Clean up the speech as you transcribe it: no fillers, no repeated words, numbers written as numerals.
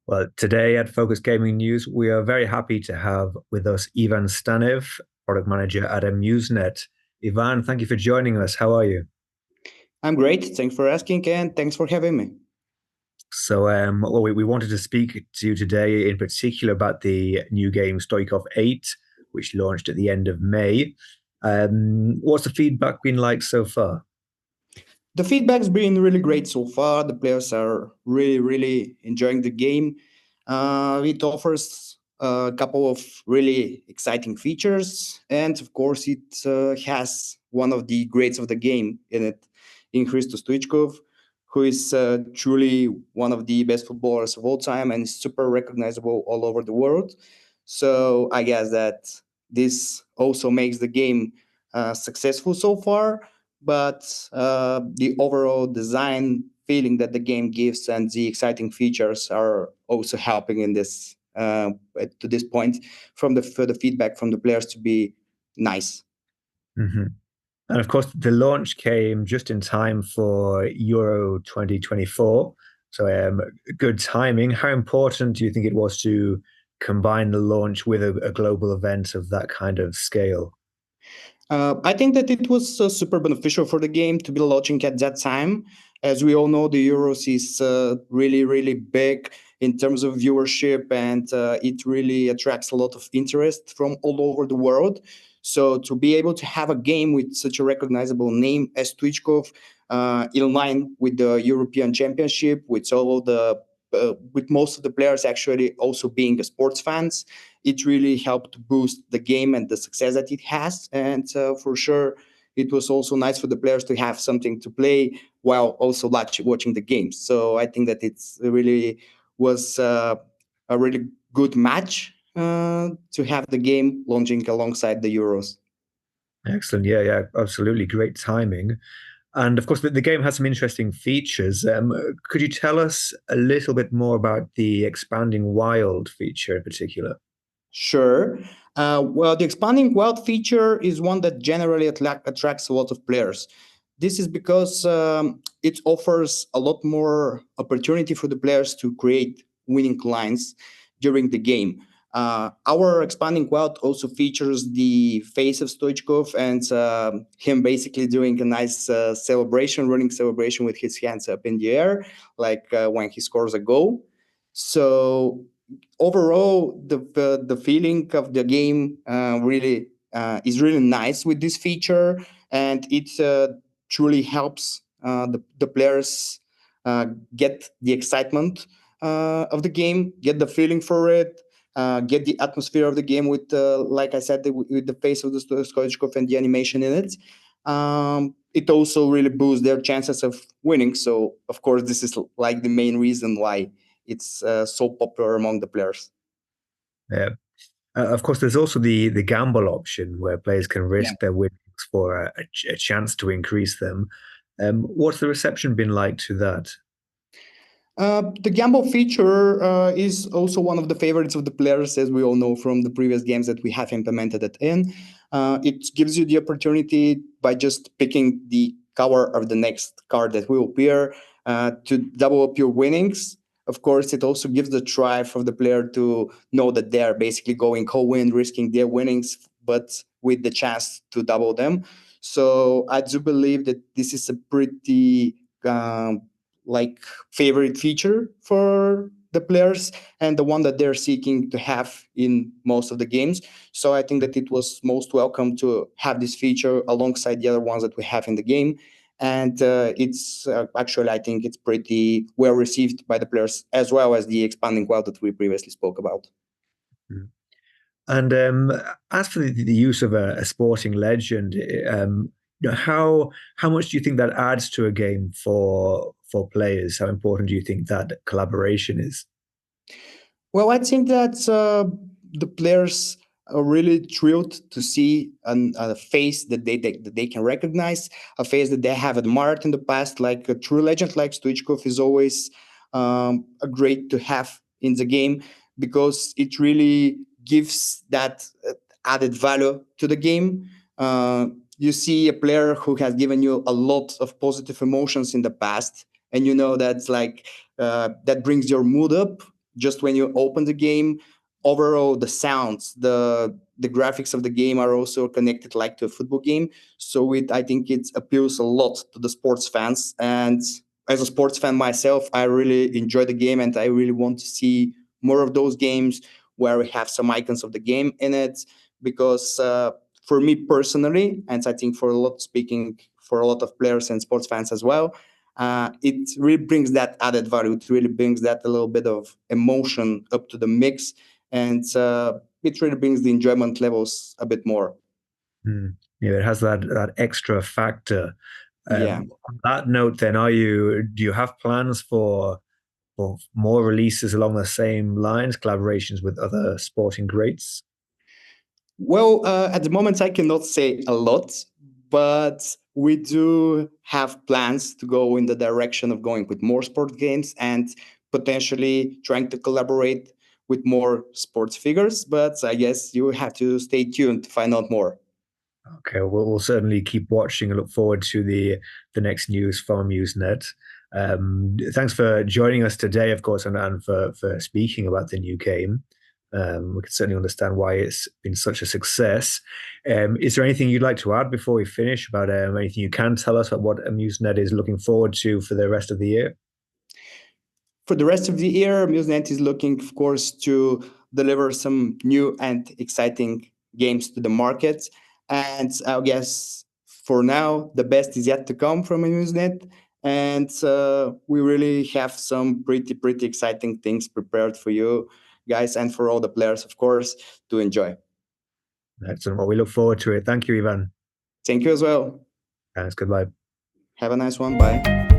Well, today at Focus Gaming News, we are very happy to have with us Ivan Stanev, product manager at Amusnet. Ivan, thank you for joining us. How are you? I'm great. Thanks for asking and thanks for having me. We wanted to speak to you today in particular about the new game Stoichkov 8, which launched at the end of May. What's the feedback been like so far? The feedback's been really great so far. The players are really enjoying the game. It offers a couple of really exciting features, and of course, it has one of the greats of the game in it, in Stoichkov, who is truly one of the best footballers of all time and is super recognizable all over the world. So I guess that this also makes the game successful so far, but the overall design feeling that the game gives and the exciting features are also helping in this to this point from the further feedback from the players to be nice. Hmm. And of course, the launch came just in time for Euro 2024. So, good timing. How important do you think it was to combine the launch with a global event of that kind of scale? I think that it was super beneficial for the game to be launching at that time. As we all know, the Euros is really big in terms of viewership, and it really attracts a lot of interest from all over the world. So to be able to have a game with such a recognizable name as Stoichkov, in line with the European Championship, with most of the players actually also being sports fans, it really helped to boost the game and the success that it has. And for sure, it was also nice for the players to have something to play while also watching the games. So I think that it's really was a really good match to have the game launching alongside the Euros. Excellent. Yeah, yeah, absolutely. Great timing. And of course, the game has some interesting features. Could you tell us a little bit more about the expanding wild feature in particular? Sure. Well, the expanding world feature is one that generally attracts a lot of players. This is because it offers a lot more opportunity for the players to create winning lines during the game. Our expanding world also features the face of Stoichkov and him basically doing a nice celebration, running celebration with his hands up in the air, like when he scores a goal. So overall, the feeling of the game really is really nice with this feature, and it truly helps the players uh, get the excitement of the game, get the feeling for it, get the atmosphere of the game with, like I said, with the face of the Stoichkov and the animation in it. It also really boosts their chances of winning. So, of course, this is like the main reason why it's so popular among the players. Yeah. Of course, there's also the gamble option where players can Yeah. risk their winnings for a chance to increase them. What's the reception been like to that? The gamble feature is also one of the favorites of the players, as we all know from the previous games that we have implemented it in. It gives you the opportunity by just picking the color of the next card that will appear to double up your winnings. Of course, it also gives the try for the player to know that they're basically going whole win, risking their winnings, but with the chance to double them. So I do believe that this is a pretty like favorite feature for the players and the one that they're seeking to have in most of the games. So I think that it was most welcome to have this feature alongside the other ones that we have in the game. And it's actually, I think it's pretty well received by the players as well as the expanding world that we previously spoke about. Mm. And as for the use of a sporting legend, how much do you think that adds to a game for players? How important do you think that collaboration is? Well, I think that the players are really thrilled to see a face that they can recognize, a face that they have admired in the past. Like a true legend like Stoichkov is always a great to have in the game because it really gives that added value to the game. You see a player who has given you a lot of positive emotions in the past, and you know that's like that brings your mood up. just when you open the game. Overall, the sounds, the graphics of the game are also connected like to a football game. So I think it appeals a lot to the sports fans. And as a sports fan myself, I really enjoy the game, and I really want to see more of those games where we have some icons of the game in it. Because for me personally, and I think for a lot, speaking for a lot of players and sports fans as well, it really brings that added value. It really brings that a little bit of emotion up to the mix, and it really brings the enjoyment levels a bit more. Yeah, it has that extra factor. Yeah. On that note, then, do you have plans for more releases along the same lines, collaborations with other sporting greats? Well, at the moment, I cannot say a lot, but we do have plans to go in the direction of going with more sport games and potentially trying to collaborate with more sports figures. But I guess you have to stay tuned to find out more. Okay, we'll certainly keep watching and look forward to the next news from Amusnet. Thanks for joining us today, of course, and for speaking about the new game. We can certainly understand why it's been such a success. Is there anything you'd like to add before we finish about anything you can tell us about what Amusnet is looking forward to for the rest of the year? For the rest of the year, Amusnet is looking, of course, to deliver some new and exciting games to the market. And I guess for now, the best is yet to come from Amusnet. And we really have some pretty exciting things prepared for you guys and for all the players, of course, to enjoy. Excellent. Well, we look forward to it. Thank you, Ivan. Thank you as well. Thanks. Goodbye. Have a nice one. Bye.